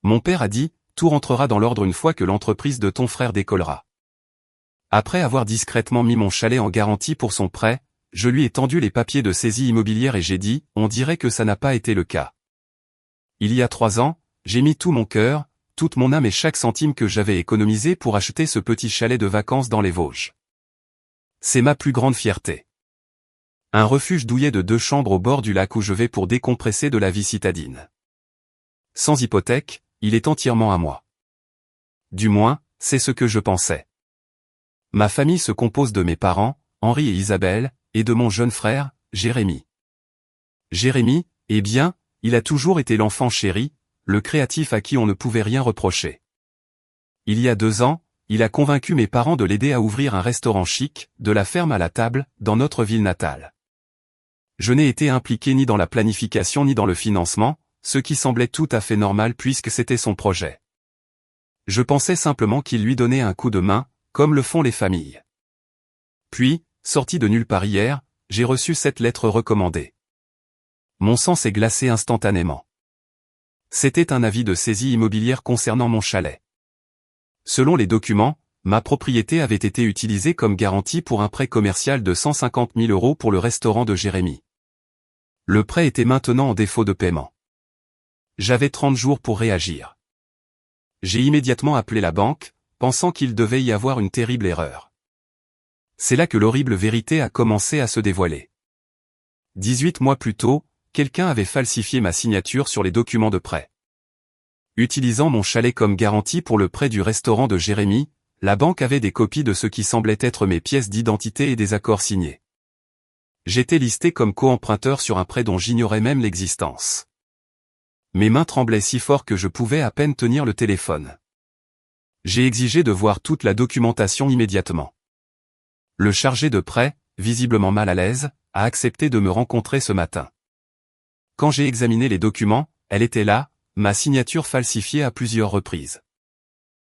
Mon père a dit, tout rentrera dans l'ordre une fois que l'entreprise de ton frère décollera. Après avoir discrètement mis mon chalet en garantie pour son prêt, je lui ai tendu les papiers de saisie immobilière et j'ai dit, on dirait que ça n'a pas été le cas. Il y a 3 ans, j'ai mis tout mon cœur, toute mon âme et chaque centime que j'avais économisé pour acheter ce petit chalet de vacances dans les Vosges. C'est ma plus grande fierté. Un refuge douillet de 2 chambres au bord du lac où je vais pour décompresser de la vie citadine. Sans hypothèque, il est entièrement à moi. Du moins, c'est ce que je pensais. Ma famille se compose de mes parents, Henri et Isabelle, et de mon jeune frère, Jérémy. Jérémy, eh bien, il a toujours été l'enfant chéri, le créatif à qui on ne pouvait rien reprocher. Il y a 2 ans, il a convaincu mes parents de l'aider à ouvrir un restaurant chic, de la ferme à la table, dans notre ville natale. Je n'ai été impliqué ni dans la planification ni dans le financement, ce qui semblait tout à fait normal puisque c'était son projet. Je pensais simplement qu'il lui donnait un coup de main, comme le font les familles. Puis, sorti de nulle part hier, j'ai reçu cette lettre recommandée. Mon sang s'est glacé instantanément. C'était un avis de saisie immobilière concernant mon chalet. Selon les documents, ma propriété avait été utilisée comme garantie pour un prêt commercial de 150 000 € pour le restaurant de Jérémy. Le prêt était maintenant en défaut de paiement. J'avais 30 jours pour réagir. J'ai immédiatement appelé la banque, pensant qu'il devait y avoir une terrible erreur. C'est là que l'horrible vérité a commencé à se dévoiler. 18 mois plus tôt, quelqu'un avait falsifié ma signature sur les documents de prêt. Utilisant mon chalet comme garantie pour le prêt du restaurant de Jérémy, la banque avait des copies de ce qui semblait être mes pièces d'identité et des accords signés. J'étais listé comme co-emprunteur sur un prêt dont j'ignorais même l'existence. Mes mains tremblaient si fort que je pouvais à peine tenir le téléphone. J'ai exigé de voir toute la documentation immédiatement. Le chargé de prêt, visiblement mal à l'aise, a accepté de me rencontrer ce matin. Quand j'ai examiné les documents, elle était là, ma signature falsifiée à plusieurs reprises.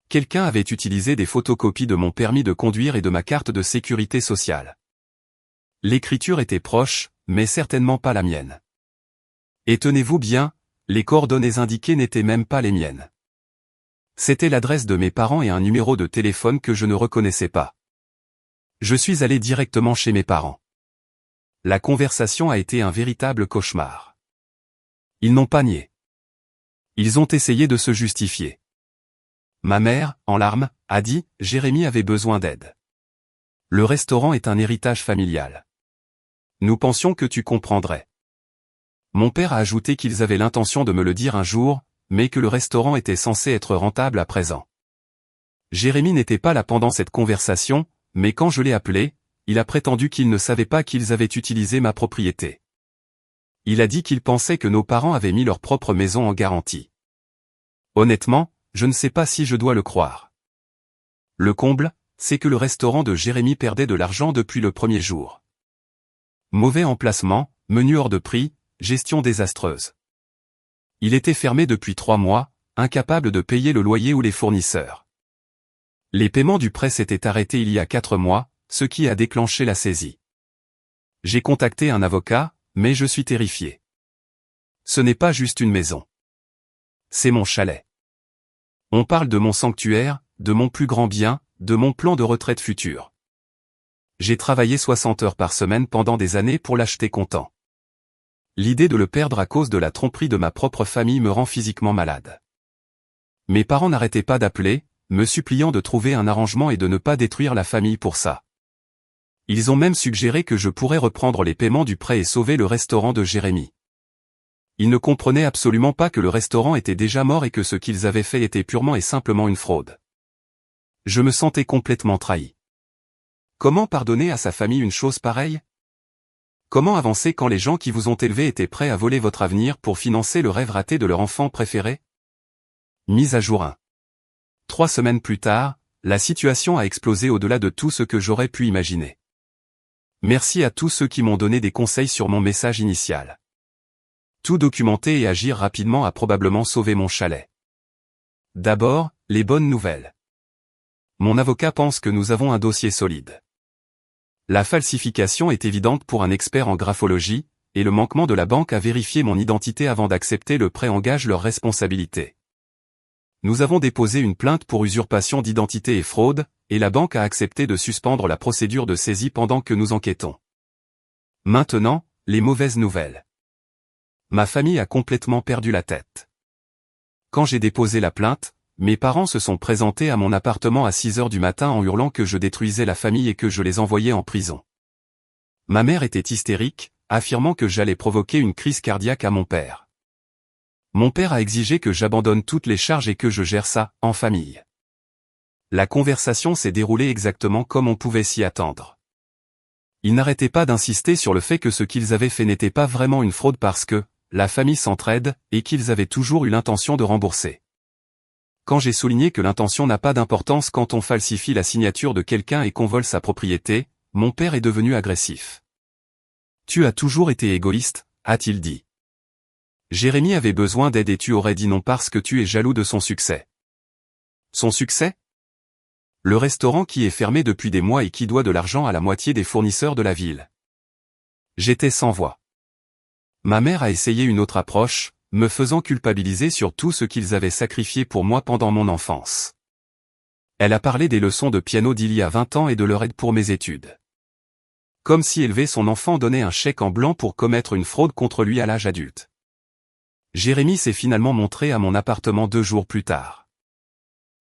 Quelqu'un avait utilisé des photocopies de mon permis de conduire et de ma carte de sécurité sociale. L'écriture était proche, mais certainement pas la mienne. Et tenez-vous bien, les coordonnées indiquées n'étaient même pas les miennes. C'était l'adresse de mes parents et un numéro de téléphone que je ne reconnaissais pas. Je suis allé directement chez mes parents. La conversation a été un véritable cauchemar. Ils n'ont pas nié. Ils ont essayé de se justifier. Ma mère, en larmes, a dit « Jérémy avait besoin d'aide. Le restaurant est un héritage familial. Nous pensions que tu comprendrais. » Mon père a ajouté qu'ils avaient l'intention de me le dire un jour, mais que le restaurant était censé être rentable à présent. Jérémy n'était pas là pendant cette conversation, mais quand je l'ai appelé, il a prétendu qu'il ne savait pas qu'ils avaient utilisé ma propriété. Il a dit qu'il pensait que nos parents avaient mis leur propre maison en garantie. Honnêtement, je ne sais pas si je dois le croire. Le comble, c'est que le restaurant de Jérémy perdait de l'argent depuis le premier jour. Mauvais emplacement, menu hors de prix, gestion désastreuse. Il était fermé depuis 3 mois, incapable de payer le loyer ou les fournisseurs. Les paiements du prêt s'étaient arrêtés il y a 4 mois, ce qui a déclenché la saisie. J'ai contacté un avocat, mais je suis terrifié. Ce n'est pas juste une maison. C'est mon chalet. On parle de mon sanctuaire, de mon plus grand bien, de mon plan de retraite futur. J'ai travaillé 60 heures par semaine pendant des années pour l'acheter comptant. L'idée de le perdre à cause de la tromperie de ma propre famille me rend physiquement malade. Mes parents n'arrêtaient pas d'appeler, me suppliant de trouver un arrangement et de ne pas détruire la famille pour ça. Ils ont même suggéré que je pourrais reprendre les paiements du prêt et sauver le restaurant de Jérémy. Ils ne comprenaient absolument pas que le restaurant était déjà mort et que ce qu'ils avaient fait était purement et simplement une fraude. Je me sentais complètement trahi. Comment pardonner à sa famille une chose pareille ? Comment avancer quand les gens qui vous ont élevé étaient prêts à voler votre avenir pour financer le rêve raté de leur enfant préféré ? Mise à jour 1. 3 semaines plus tard, la situation a explosé au-delà de tout ce que j'aurais pu imaginer. Merci à tous ceux qui m'ont donné des conseils sur mon message initial. Tout documenter et agir rapidement a probablement sauvé mon chalet. D'abord, les bonnes nouvelles. Mon avocat pense que nous avons un dossier solide. La falsification est évidente pour un expert en graphologie, et le manquement de la banque à vérifier mon identité avant d'accepter le prêt engage leur responsabilité. Nous avons déposé une plainte pour usurpation d'identité et fraude, et la banque a accepté de suspendre la procédure de saisie pendant que nous enquêtons. Maintenant, les mauvaises nouvelles. Ma famille a complètement perdu la tête. Quand j'ai déposé la plainte, mes parents se sont présentés à mon appartement à 6 heures du matin en hurlant que je détruisais la famille et que je les envoyais en prison. Ma mère était hystérique, affirmant que j'allais provoquer une crise cardiaque à mon père. Mon père a exigé que j'abandonne toutes les charges et que je gère ça, en famille. La conversation s'est déroulée exactement comme on pouvait s'y attendre. Ils n'arrêtaient pas d'insister sur le fait que ce qu'ils avaient fait n'était pas vraiment une fraude parce que, la famille s'entraide, et qu'ils avaient toujours eu l'intention de rembourser. Quand j'ai souligné que l'intention n'a pas d'importance quand on falsifie la signature de quelqu'un et qu'on vole sa propriété, mon père est devenu agressif. « Tu as toujours été égoïste », a-t-il dit. Jérémy avait besoin d'aide et tu aurais dit non parce que tu es jaloux de son succès. Son succès? Le restaurant qui est fermé depuis des mois et qui doit de l'argent à la moitié des fournisseurs de la ville. J'étais sans voix. Ma mère a essayé une autre approche, me faisant culpabiliser sur tout ce qu'ils avaient sacrifié pour moi pendant mon enfance. Elle a parlé des leçons de piano d'il y a 20 ans et de leur aide pour mes études. Comme si élever son enfant donnait un chèque en blanc pour commettre une fraude contre lui à l'âge adulte. Jérémy s'est finalement montré à mon appartement 2 jours plus tard.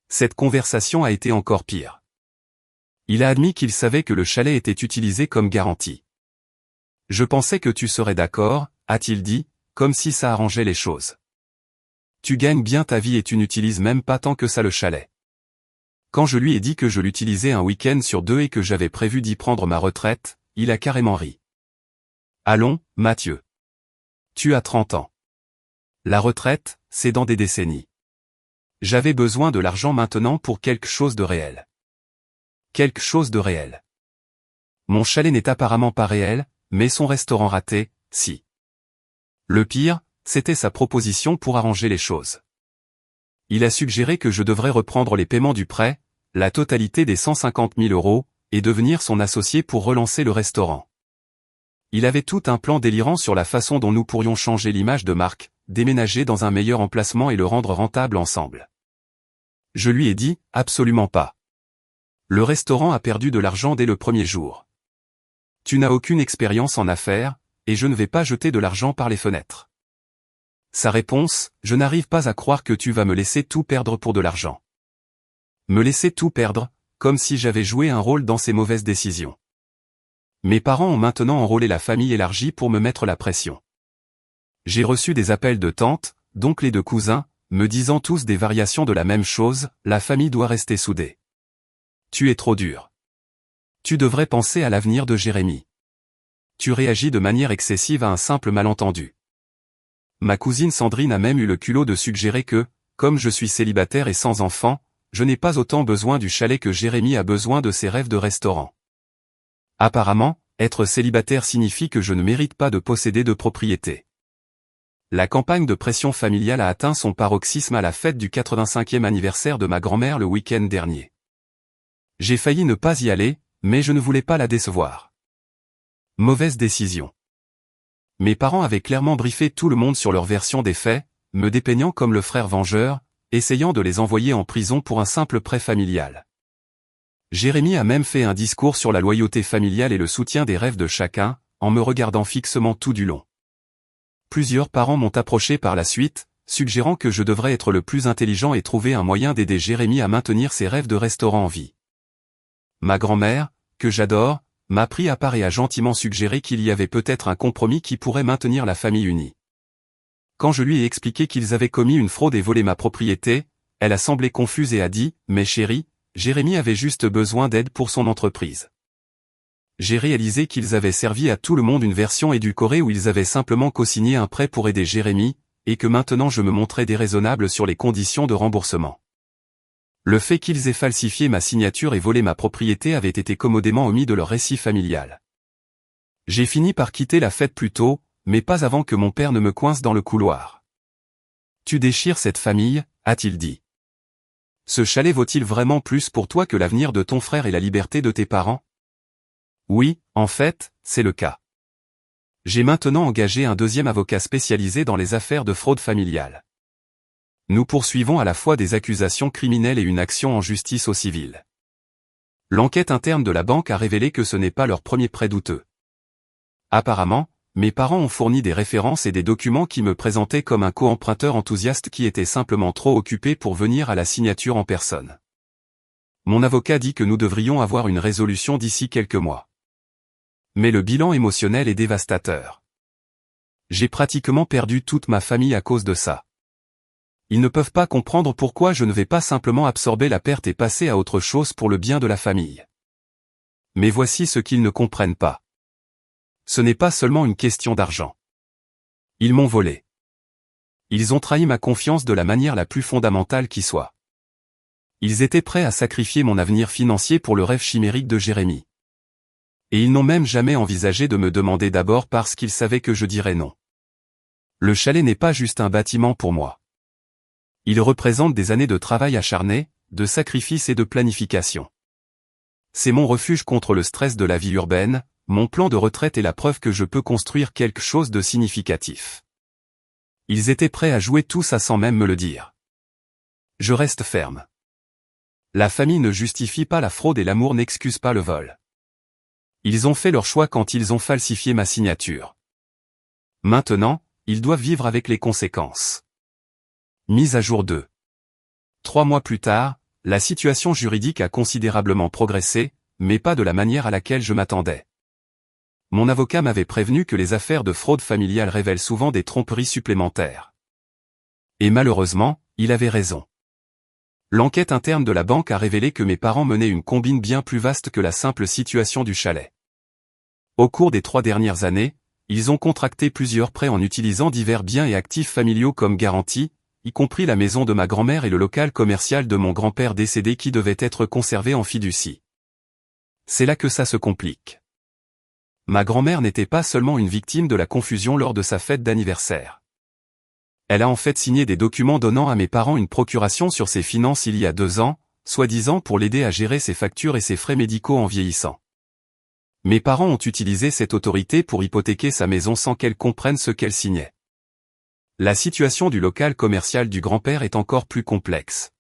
Cette conversation a été encore pire. Il a admis qu'il savait que le chalet était utilisé comme garantie. Je pensais que tu serais d'accord, a-t-il dit, comme si ça arrangeait les choses. Tu gagnes bien ta vie et tu n'utilises même pas tant que ça le chalet. Quand je lui ai dit que je l'utilisais un week-end sur 2 et que j'avais prévu d'y prendre ma retraite, il a carrément ri. Allons, Mathieu. Tu as 30 ans. La retraite, c'est dans des décennies. J'avais besoin de l'argent maintenant pour quelque chose de réel. Quelque chose de réel. Mon chalet n'est apparemment pas réel, mais son restaurant raté, si. Le pire, c'était sa proposition pour arranger les choses. Il a suggéré que je devrais reprendre les paiements du prêt, la totalité des 150 000 €, et devenir son associé pour relancer le restaurant. Il avait tout un plan délirant sur la façon dont nous pourrions changer l'image de marque, déménager dans un meilleur emplacement et le rendre rentable ensemble. Je lui ai dit, absolument pas. Le restaurant a perdu de l'argent dès le premier jour. Tu n'as aucune expérience en affaires, et je ne vais pas jeter de l'argent par les fenêtres. Sa réponse, je n'arrive pas à croire que tu vas me laisser tout perdre pour de l'argent. Me laisser tout perdre, comme si j'avais joué un rôle dans ces mauvaises décisions. Mes parents ont maintenant enrôlé la famille élargie pour me mettre la pression. J'ai reçu des appels de tantes, d'oncles et de cousins, me disant tous des variations de la même chose, la famille doit rester soudée. Tu es trop dur. Tu devrais penser à l'avenir de Jérémy. Tu réagis de manière excessive à un simple malentendu. Ma cousine Sandrine a même eu le culot de suggérer que, comme je suis célibataire et sans enfant, je n'ai pas autant besoin du chalet que Jérémy a besoin de ses rêves de restaurant. Apparemment, être célibataire signifie que je ne mérite pas de posséder de propriété. La campagne de pression familiale a atteint son paroxysme à la fête du 85e anniversaire de ma grand-mère le week-end dernier. J'ai failli ne pas y aller, mais je ne voulais pas la décevoir. Mauvaise décision. Mes parents avaient clairement briefé tout le monde sur leur version des faits, me dépeignant comme le frère vengeur, essayant de les envoyer en prison pour un simple prêt familial. Jérémy a même fait un discours sur la loyauté familiale et le soutien des rêves de chacun, en me regardant fixement tout du long. Plusieurs parents m'ont approché par la suite, suggérant que je devrais être le plus intelligent et trouver un moyen d'aider Jérémy à maintenir ses rêves de restaurant en vie. Ma grand-mère, que j'adore, m'a pris à part et a gentiment suggéré qu'il y avait peut-être un compromis qui pourrait maintenir la famille unie. Quand je lui ai expliqué qu'ils avaient commis une fraude et volé ma propriété, elle a semblé confuse et a dit « Mais chérie, Jérémy avait juste besoin d'aide pour son entreprise. » J'ai réalisé qu'ils avaient servi à tout le monde une version édulcorée où ils avaient simplement co-signé un prêt pour aider Jérémy, et que maintenant je me montrais déraisonnable sur les conditions de remboursement. Le fait qu'ils aient falsifié ma signature et volé ma propriété avait été commodément omis de leur récit familial. J'ai fini par quitter la fête plus tôt, mais pas avant que mon père ne me coince dans le couloir. « Tu déchires cette famille », a-t-il dit. « Ce chalet vaut-il vraiment plus pour toi que l'avenir de ton frère et la liberté de tes parents ? » Oui, en fait, c'est le cas. J'ai maintenant engagé un deuxième avocat spécialisé dans les affaires de fraude familiale. Nous poursuivons à la fois des accusations criminelles et une action en justice au civil. L'enquête interne de la banque a révélé que ce n'est pas leur premier prêt douteux. Apparemment, mes parents ont fourni des références et des documents qui me présentaient comme un co-emprunteur enthousiaste qui était simplement trop occupé pour venir à la signature en personne. Mon avocat dit que nous devrions avoir une résolution d'ici quelques mois. Mais le bilan émotionnel est dévastateur. J'ai pratiquement perdu toute ma famille à cause de ça. Ils ne peuvent pas comprendre pourquoi je ne vais pas simplement absorber la perte et passer à autre chose pour le bien de la famille. Mais voici ce qu'ils ne comprennent pas. Ce n'est pas seulement une question d'argent. Ils m'ont volé. Ils ont trahi ma confiance de la manière la plus fondamentale qui soit. Ils étaient prêts à sacrifier mon avenir financier pour le rêve chimérique de Jérémy. Et ils n'ont même jamais envisagé de me demander d'abord parce qu'ils savaient que je dirais non. Le chalet n'est pas juste un bâtiment pour moi. Il représente des années de travail acharné, de sacrifice et de planification. C'est mon refuge contre le stress de la vie urbaine, mon plan de retraite est la preuve que je peux construire quelque chose de significatif. Ils étaient prêts à jouer tout ça sans même me le dire. Je reste ferme. La famille ne justifie pas la fraude et l'amour n'excuse pas le vol. Ils ont fait leur choix quand ils ont falsifié ma signature. Maintenant, ils doivent vivre avec les conséquences. Mise à jour 2. 3 mois plus tard, la situation juridique a considérablement progressé, mais pas de la manière à laquelle je m'attendais. Mon avocat m'avait prévenu que les affaires de fraude familiale révèlent souvent des tromperies supplémentaires. Et malheureusement, il avait raison. L'enquête interne de la banque a révélé que mes parents menaient une combine bien plus vaste que la simple situation du chalet. Au cours des 3 dernières années, ils ont contracté plusieurs prêts en utilisant divers biens et actifs familiaux comme garantie, y compris la maison de ma grand-mère et le local commercial de mon grand-père décédé qui devait être conservé en fiducie. C'est là que ça se complique. Ma grand-mère n'était pas seulement une victime de la confusion lors de sa fête d'anniversaire. Elle a en fait signé des documents donnant à mes parents une procuration sur ses finances il y a 2 ans, soi-disant pour l'aider à gérer ses factures et ses frais médicaux en vieillissant. Mes parents ont utilisé cette autorité pour hypothéquer sa maison sans qu'elle comprenne ce qu'elle signait. La situation du local commercial du grand-père est encore plus complexe.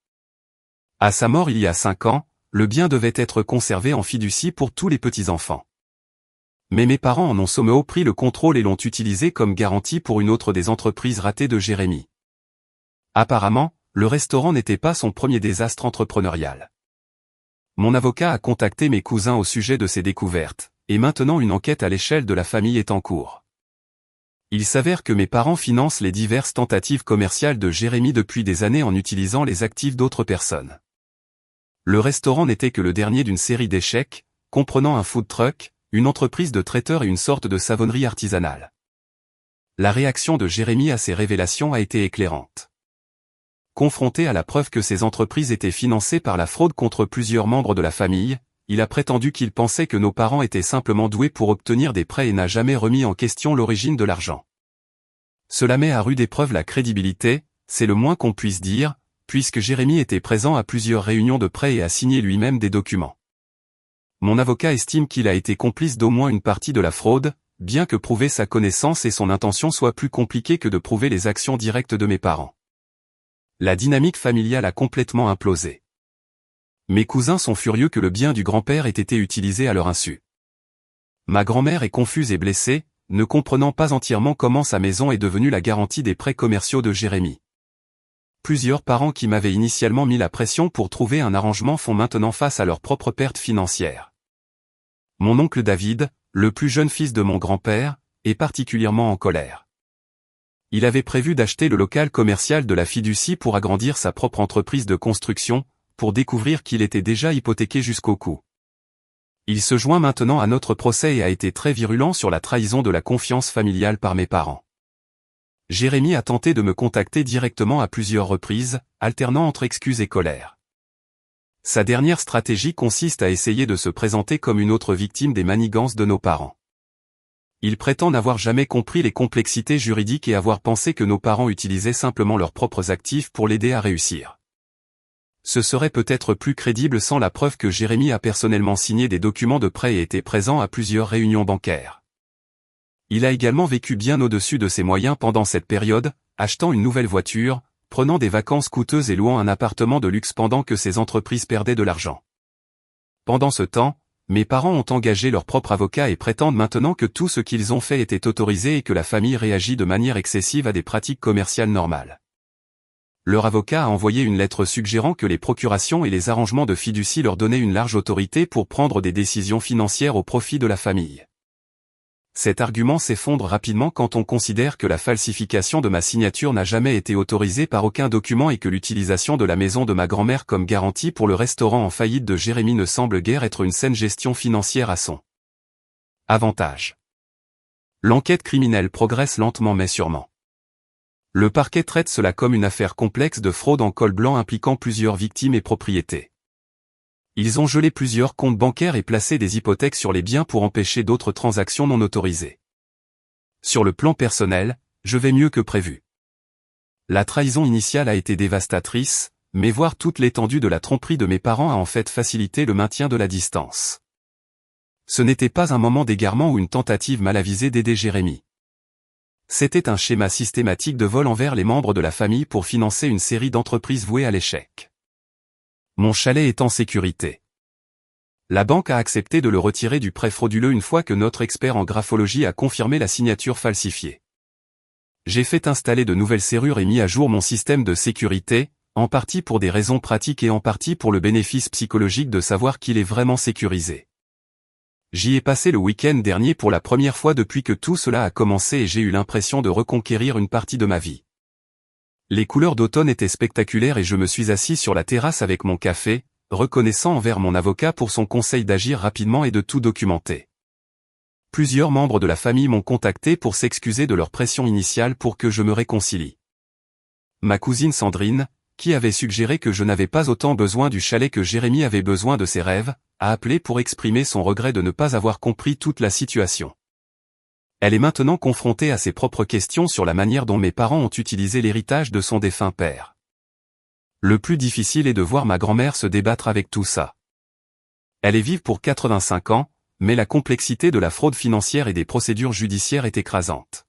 À sa mort il y a 5 ans, le bien devait être conservé en fiducie pour tous les petits-enfants. Mais mes parents en ont sommeau pris le contrôle et l'ont utilisé comme garantie pour une autre des entreprises ratées de Jérémy. Apparemment, le restaurant n'était pas son premier désastre entrepreneurial. Mon avocat a contacté mes cousins au sujet de ces découvertes, et maintenant une enquête à l'échelle de la famille est en cours. Il s'avère que mes parents financent les diverses tentatives commerciales de Jérémy depuis des années en utilisant les actifs d'autres personnes. Le restaurant n'était que le dernier d'une série d'échecs, comprenant un food truck, une entreprise de traiteurs et une sorte de savonnerie artisanale. La réaction de Jérémy à ces révélations a été éclairante. Confronté à la preuve que ces entreprises étaient financées par la fraude contre plusieurs membres de la famille, il a prétendu qu'il pensait que nos parents étaient simplement doués pour obtenir des prêts et n'a jamais remis en question l'origine de l'argent. Cela met à rude épreuve la crédibilité, c'est le moins qu'on puisse dire, puisque Jérémy était présent à plusieurs réunions de prêt et a signé lui-même des documents. Mon avocat estime qu'il a été complice d'au moins une partie de la fraude, bien que prouver sa connaissance et son intention soit plus compliqué que de prouver les actions directes de mes parents. La dynamique familiale a complètement implosé. Mes cousins sont furieux que le bien du grand-père ait été utilisé à leur insu. Ma grand-mère est confuse et blessée, ne comprenant pas entièrement comment sa maison est devenue la garantie des prêts commerciaux de Jérémy. Plusieurs parents qui m'avaient initialement mis la pression pour trouver un arrangement font maintenant face à leurs propres pertes financières. Mon oncle David, le plus jeune fils de mon grand-père, est particulièrement en colère. Il avait prévu d'acheter le local commercial de la fiducie pour agrandir sa propre entreprise de construction, pour découvrir qu'il était déjà hypothéqué jusqu'au cou. Il se joint maintenant à notre procès et a été très virulent sur la trahison de la confiance familiale par mes parents. Jérémy a tenté de me contacter directement à plusieurs reprises, alternant entre excuses et colère. Sa dernière stratégie consiste à essayer de se présenter comme une autre victime des manigances de nos parents. Il prétend n'avoir jamais compris les complexités juridiques et avoir pensé que nos parents utilisaient simplement leurs propres actifs pour l'aider à réussir. Ce serait peut-être plus crédible sans la preuve que Jérémy a personnellement signé des documents de prêt et été présent à plusieurs réunions bancaires. Il a également vécu bien au-dessus de ses moyens pendant cette période, achetant une nouvelle voiture, prenant des vacances coûteuses et louant un appartement de luxe pendant que ces entreprises perdaient de l'argent. Pendant ce temps, mes parents ont engagé leur propre avocat et prétendent maintenant que tout ce qu'ils ont fait était autorisé et que la famille réagit de manière excessive à des pratiques commerciales normales. Leur avocat a envoyé une lettre suggérant que les procurations et les arrangements de fiducie leur donnaient une large autorité pour prendre des décisions financières au profit de la famille. Cet argument s'effondre rapidement quand on considère que la falsification de ma signature n'a jamais été autorisée par aucun document et que l'utilisation de la maison de ma grand-mère comme garantie pour le restaurant en faillite de Jérémy ne semble guère être une saine gestion financière à son avantage. L'enquête criminelle progresse lentement mais sûrement. Le parquet traite cela comme une affaire complexe de fraude en col blanc impliquant plusieurs victimes et propriétés. Ils ont gelé plusieurs comptes bancaires et placé des hypothèques sur les biens pour empêcher d'autres transactions non autorisées. Sur le plan personnel, je vais mieux que prévu. La trahison initiale a été dévastatrice, mais voir toute l'étendue de la tromperie de mes parents a en fait facilité le maintien de la distance. Ce n'était pas un moment d'égarement ou une tentative mal avisée d'aider Jérémy. C'était un schéma systématique de vol envers les membres de la famille pour financer une série d'entreprises vouées à l'échec. Mon chalet est en sécurité. La banque a accepté de le retirer du prêt frauduleux une fois que notre expert en graphologie a confirmé la signature falsifiée. J'ai fait installer de nouvelles serrures et mis à jour mon système de sécurité, en partie pour des raisons pratiques et en partie pour le bénéfice psychologique de savoir qu'il est vraiment sécurisé. J'y ai passé le week-end dernier pour la première fois depuis que tout cela a commencé et j'ai eu l'impression de reconquérir une partie de ma vie. Les couleurs d'automne étaient spectaculaires et je me suis assis sur la terrasse avec mon café, reconnaissant envers mon avocat pour son conseil d'agir rapidement et de tout documenter. Plusieurs membres de la famille m'ont contacté pour s'excuser de leur pression initiale pour que je me réconcilie. Ma cousine Sandrine, qui avait suggéré que je n'avais pas autant besoin du chalet que Jérémy avait besoin de ses rêves, a appelé pour exprimer son regret de ne pas avoir compris toute la situation. Elle est maintenant confrontée à ses propres questions sur la manière dont mes parents ont utilisé l'héritage de son défunt père. Le plus difficile est de voir ma grand-mère se débattre avec tout ça. Elle est vive pour 85 ans, mais la complexité de la fraude financière et des procédures judiciaires est écrasante.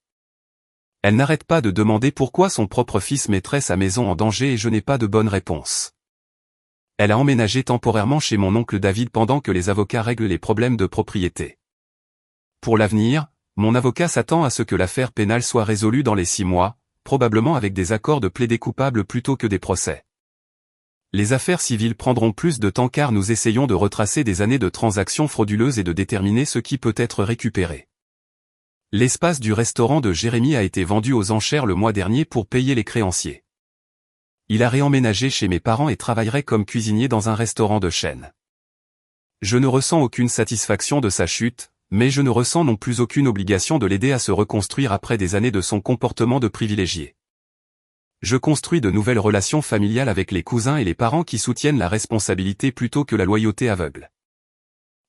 Elle n'arrête pas de demander pourquoi son propre fils mettrait sa maison en danger et je n'ai pas de bonne réponse. Elle a emménagé temporairement chez mon oncle David pendant que les avocats règlent les problèmes de propriété. Pour l'avenir, mon avocat s'attend à ce que l'affaire pénale soit résolue dans les 6 mois, probablement avec des accords de plaidés coupables plutôt que des procès. Les affaires civiles prendront plus de temps car nous essayons de retracer des années de transactions frauduleuses et de déterminer ce qui peut être récupéré. L'espace du restaurant de Jérémy a été vendu aux enchères le mois dernier pour payer les créanciers. Il a réemménagé chez mes parents et travaillerait comme cuisinier dans un restaurant de chaîne. Je ne ressens aucune satisfaction de sa chute, mais je ne ressens non plus aucune obligation de l'aider à se reconstruire après des années de son comportement de privilégié. Je construis de nouvelles relations familiales avec les cousins et les parents qui soutiennent la responsabilité plutôt que la loyauté aveugle.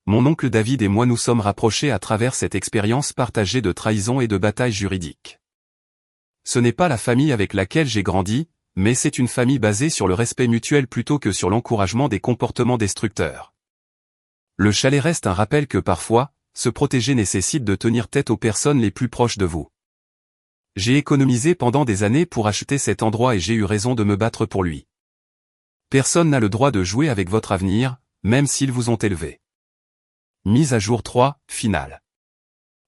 Mon oncle David et moi nous sommes rapprochés à travers cette expérience partagée de trahison et de bataille juridique. Ce n'est pas la famille avec laquelle j'ai grandi, mais c'est une famille basée sur le respect mutuel plutôt que sur l'encouragement des comportements destructeurs. Le chalet reste un rappel que parfois, se protéger nécessite de tenir tête aux personnes les plus proches de vous. J'ai économisé pendant des années pour acheter cet endroit et j'ai eu raison de me battre pour lui. Personne n'a le droit de jouer avec votre avenir, même s'ils vous ont élevé. Mise à jour 3, finale.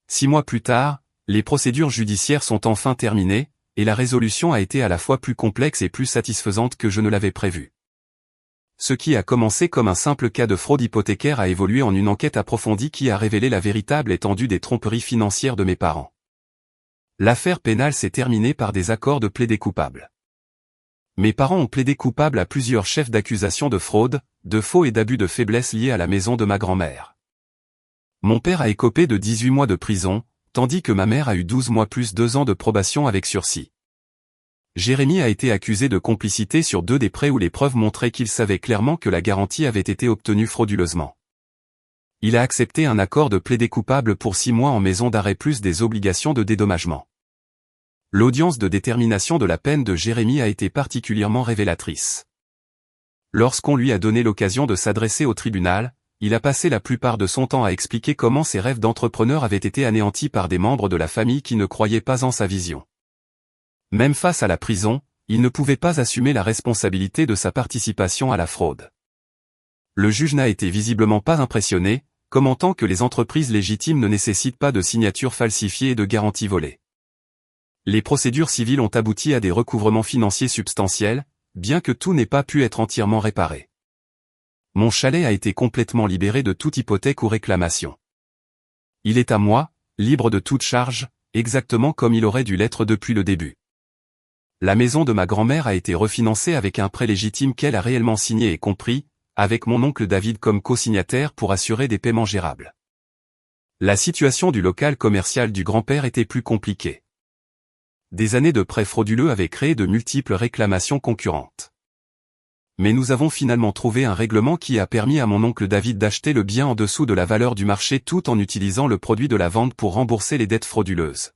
6 mois plus tard, les procédures judiciaires sont enfin terminées, et la résolution a été à la fois plus complexe et plus satisfaisante que je ne l'avais prévu. Ce qui a commencé comme un simple cas de fraude hypothécaire a évolué en une enquête approfondie qui a révélé la véritable étendue des tromperies financières de mes parents. L'affaire pénale s'est terminée par des accords de plaidés coupables. Mes parents ont plaidé coupable à plusieurs chefs d'accusation de fraude, de faux et d'abus de faiblesse liés à la maison de ma grand-mère. Mon père a écopé de 18 mois de prison, tandis que ma mère a eu 12 mois plus 2 ans de probation avec sursis. Jérémy a été accusé de complicité sur 2 des prêts où les preuves montraient qu'il savait clairement que la garantie avait été obtenue frauduleusement. Il a accepté un accord de plaidé coupable pour 6 mois en maison d'arrêt plus des obligations de dédommagement. L'audience de détermination de la peine de Jérémy a été particulièrement révélatrice. Lorsqu'on lui a donné l'occasion de s'adresser au tribunal, il a passé la plupart de son temps à expliquer comment ses rêves d'entrepreneur avaient été anéantis par des membres de la famille qui ne croyaient pas en sa vision. Même face à la prison, il ne pouvait pas assumer la responsabilité de sa participation à la fraude. Le juge n'a été visiblement pas impressionné, commentant que les entreprises légitimes ne nécessitent pas de signatures falsifiées et de garanties volées. Les procédures civiles ont abouti à des recouvrements financiers substantiels, bien que tout n'ait pas pu être entièrement réparé. Mon chalet a été complètement libéré de toute hypothèque ou réclamation. Il est à moi, libre de toute charge, exactement comme il aurait dû l'être depuis le début. La maison de ma grand-mère a été refinancée avec un prêt légitime qu'elle a réellement signé et compris, avec mon oncle David comme co-signataire pour assurer des paiements gérables. La situation du local commercial du grand-père était plus compliquée. Des années de prêts frauduleux avaient créé de multiples réclamations concurrentes. Mais nous avons finalement trouvé un règlement qui a permis à mon oncle David d'acheter le bien en dessous de la valeur du marché tout en utilisant le produit de la vente pour rembourser les dettes frauduleuses.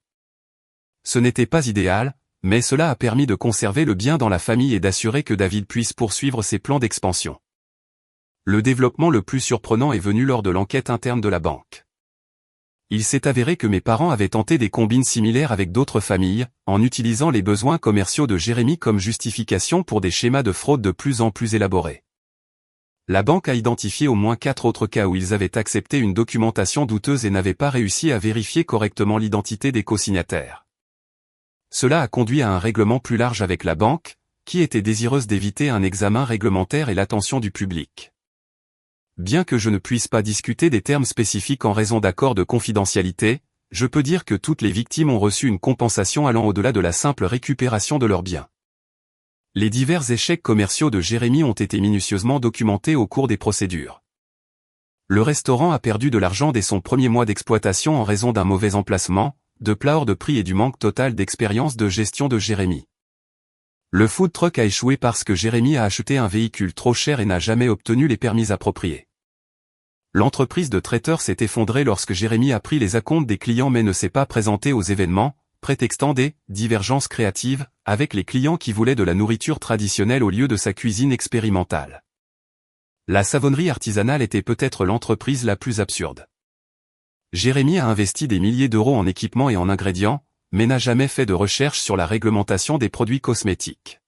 Ce n'était pas idéal, mais cela a permis de conserver le bien dans la famille et d'assurer que David puisse poursuivre ses plans d'expansion. Le développement le plus surprenant est venu lors de l'enquête interne de la banque. Il s'est avéré que mes parents avaient tenté des combines similaires avec d'autres familles, en utilisant les besoins commerciaux de Jérémy comme justification pour des schémas de fraude de plus en plus élaborés. La banque a identifié au moins 4 autres cas où ils avaient accepté une documentation douteuse et n'avaient pas réussi à vérifier correctement l'identité des cosignataires. Cela a conduit à un règlement plus large avec la banque, qui était désireuse d'éviter un examen réglementaire et l'attention du public. Bien que je ne puisse pas discuter des termes spécifiques en raison d'accords de confidentialité, je peux dire que toutes les victimes ont reçu une compensation allant au-delà de la simple récupération de leurs biens. Les divers échecs commerciaux de Jérémy ont été minutieusement documentés au cours des procédures. Le restaurant a perdu de l'argent dès son premier mois d'exploitation en raison d'un mauvais emplacement, de plats hors de prix et du manque total d'expérience de gestion de Jérémy. Le food truck a échoué parce que Jérémy a acheté un véhicule trop cher et n'a jamais obtenu les permis appropriés. L'entreprise de traiteurs s'est effondrée lorsque Jérémy a pris les acomptes des clients mais ne s'est pas présenté aux événements, prétextant des divergences créatives avec les clients qui voulaient de la nourriture traditionnelle au lieu de sa cuisine expérimentale. La savonnerie artisanale était peut-être l'entreprise la plus absurde. Jérémy a investi des milliers d'euros en équipements et en ingrédients, mais n'a jamais fait de recherche sur la réglementation des produits cosmétiques.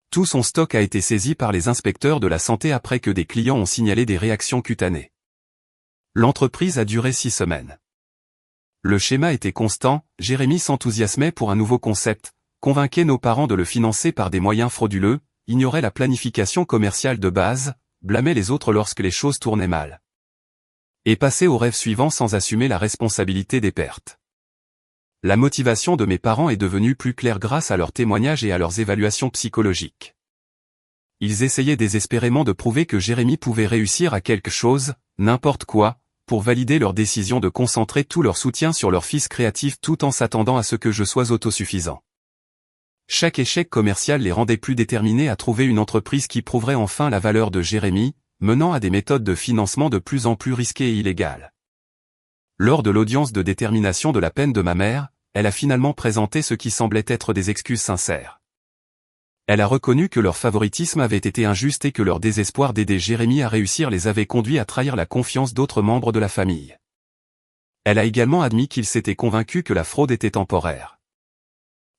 Tout son stock a été saisi par les inspecteurs de la santé après que des clients ont signalé des réactions cutanées. L'entreprise a duré 6 semaines. Le schéma était constant, Jérémy s'enthousiasmait pour un nouveau concept, convainquait nos parents de le financer par des moyens frauduleux, ignorait la planification commerciale de base, blâmait les autres lorsque les choses tournaient mal. Et passait au rêve suivant sans assumer la responsabilité des pertes. La motivation de mes parents est devenue plus claire grâce à leurs témoignages et à leurs évaluations psychologiques. Ils essayaient désespérément de prouver que Jérémy pouvait réussir à quelque chose, n'importe quoi, pour valider leur décision de concentrer tout leur soutien sur leur fils créatif tout en s'attendant à ce que je sois autosuffisant. Chaque échec commercial les rendait plus déterminés à trouver une entreprise qui prouverait enfin la valeur de Jérémy, menant à des méthodes de financement de plus en plus risquées et illégales. Lors de l'audience de détermination de la peine de ma mère, elle a finalement présenté ce qui semblait être des excuses sincères. Elle a reconnu que leur favoritisme avait été injuste et que leur désespoir d'aider Jérémy à réussir les avait conduits à trahir la confiance d'autres membres de la famille. Elle a également admis qu'ils s'étaient convaincus que la fraude était temporaire.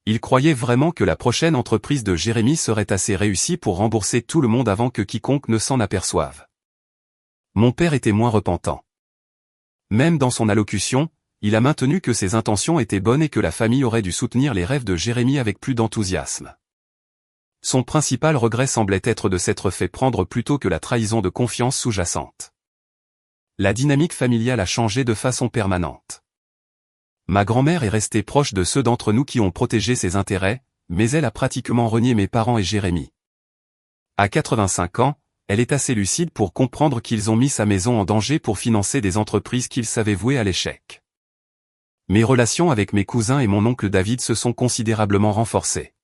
Ils croyaient vraiment que la prochaine entreprise de Jérémy serait assez réussie pour rembourser tout le monde avant que quiconque ne s'en aperçoive. Mon père était moins repentant. Même dans son allocution, il a maintenu que ses intentions étaient bonnes et que la famille aurait dû soutenir les rêves de Jérémy avec plus d'enthousiasme. Son principal regret semblait être de s'être fait prendre plutôt que la trahison de confiance sous-jacente. La dynamique familiale a changé de façon permanente. Ma grand-mère est restée proche de ceux d'entre nous qui ont protégé ses intérêts, mais elle a pratiquement renié mes parents et Jérémy. À 85 ans, elle est assez lucide pour comprendre qu'ils ont mis sa maison en danger pour financer des entreprises qu'ils savaient vouées à l'échec. Mes relations avec mes cousins et mon oncle David se sont considérablement renforcées.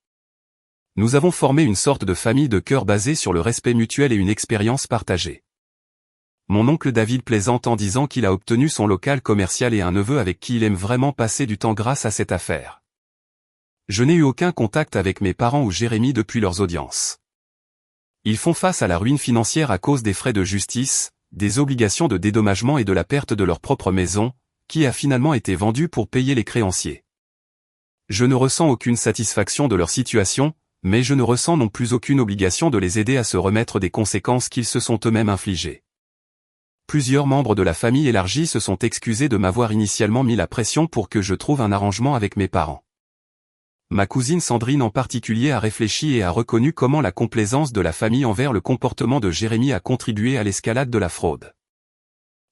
Nous avons formé une sorte de famille de cœur basée sur le respect mutuel et une expérience partagée. Mon oncle David plaisante en disant qu'il a obtenu son local commercial et un neveu avec qui il aime vraiment passer du temps grâce à cette affaire. Je n'ai eu aucun contact avec mes parents ou Jérémy depuis leurs audiences. Ils font face à la ruine financière à cause des frais de justice, des obligations de dédommagement et de la perte de leur propre maison, qui a finalement été vendue pour payer les créanciers. Je ne ressens aucune satisfaction de leur situation, mais je ne ressens non plus aucune obligation de les aider à se remettre des conséquences qu'ils se sont eux-mêmes infligées. Plusieurs membres de la famille élargie se sont excusés de m'avoir initialement mis la pression pour que je trouve un arrangement avec mes parents. Ma cousine Sandrine en particulier a réfléchi et a reconnu comment la complaisance de la famille envers le comportement de Jérémy a contribué à l'escalade de la fraude.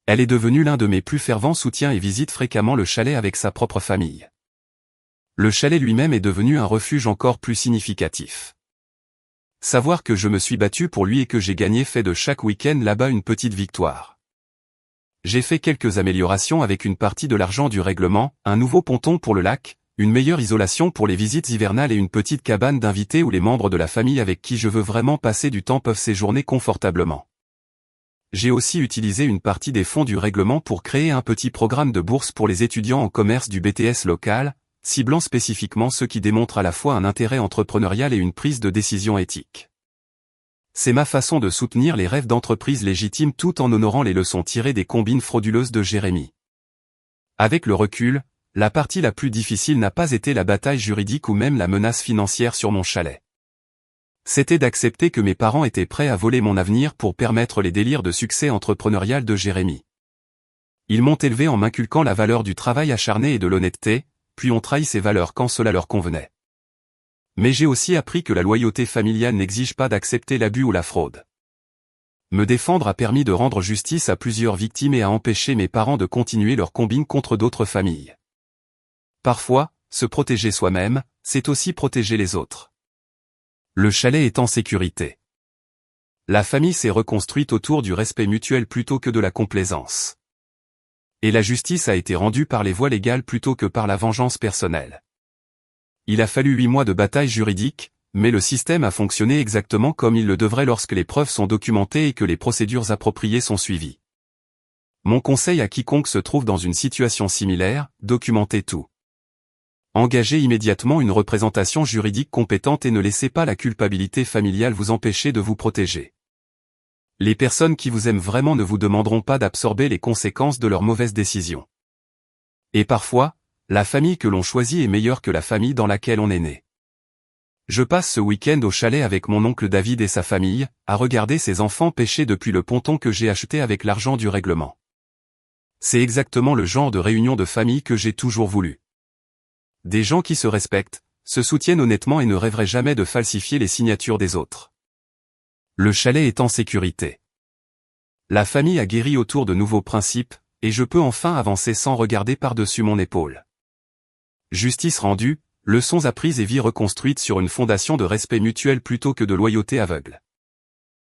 Elle est devenue l'un de mes plus fervents soutiens et visite fréquemment le chalet avec sa propre famille. Le chalet lui-même est devenu un refuge encore plus significatif. Savoir que je me suis battu pour lui et que j'ai gagné fait de chaque week-end là-bas une petite victoire. J'ai fait quelques améliorations avec une partie de l'argent du règlement, un nouveau ponton pour le lac, une meilleure isolation pour les visites hivernales et une petite cabane d'invités où les membres de la famille avec qui je veux vraiment passer du temps peuvent séjourner confortablement. J'ai aussi utilisé une partie des fonds du règlement pour créer un petit programme de bourse pour les étudiants en commerce du BTS local, ciblant spécifiquement ceux qui démontrent à la fois un intérêt entrepreneurial et une prise de décision éthique. C'est ma façon de soutenir les rêves d'entreprise légitimes tout en honorant les leçons tirées des combines frauduleuses de Jérémy. Avec le recul, la partie la plus difficile n'a pas été la bataille juridique ou même la menace financière sur mon chalet. C'était d'accepter que mes parents étaient prêts à voler mon avenir pour permettre les délires de succès entrepreneurial de Jérémy. Ils m'ont élevé en m'inculquant la valeur du travail acharné et de l'honnêteté, puis ont trahi ces valeurs quand cela leur convenait. Mais j'ai aussi appris que la loyauté familiale n'exige pas d'accepter l'abus ou la fraude. Me défendre a permis de rendre justice à plusieurs victimes et a empêché mes parents de continuer leur combine contre d'autres familles. Parfois, se protéger soi-même, c'est aussi protéger les autres. Le chalet est en sécurité. La famille s'est reconstruite autour du respect mutuel plutôt que de la complaisance. Et la justice a été rendue par les voies légales plutôt que par la vengeance personnelle. Il a fallu 8 mois de bataille juridique, mais le système a fonctionné exactement comme il le devrait lorsque les preuves sont documentées et que les procédures appropriées sont suivies. Mon conseil à quiconque se trouve dans une situation similaire, documentez tout. Engagez immédiatement une représentation juridique compétente et ne laissez pas la culpabilité familiale vous empêcher de vous protéger. Les personnes qui vous aiment vraiment ne vous demanderont pas d'absorber les conséquences de leurs mauvaises décisions. Et parfois, la famille que l'on choisit est meilleure que la famille dans laquelle on est né. Je passe ce week-end au chalet avec mon oncle David et sa famille, à regarder ses enfants pêcher depuis le ponton que j'ai acheté avec l'argent du règlement. C'est exactement le genre de réunion de famille que j'ai toujours voulu. Des gens qui se respectent, se soutiennent honnêtement et ne rêveraient jamais de falsifier les signatures des autres. Le chalet est en sécurité. La famille a guéri autour de nouveaux principes, et je peux enfin avancer sans regarder par-dessus mon épaule. Justice rendue, leçons apprises et vie reconstruite sur une fondation de respect mutuel plutôt que de loyauté aveugle.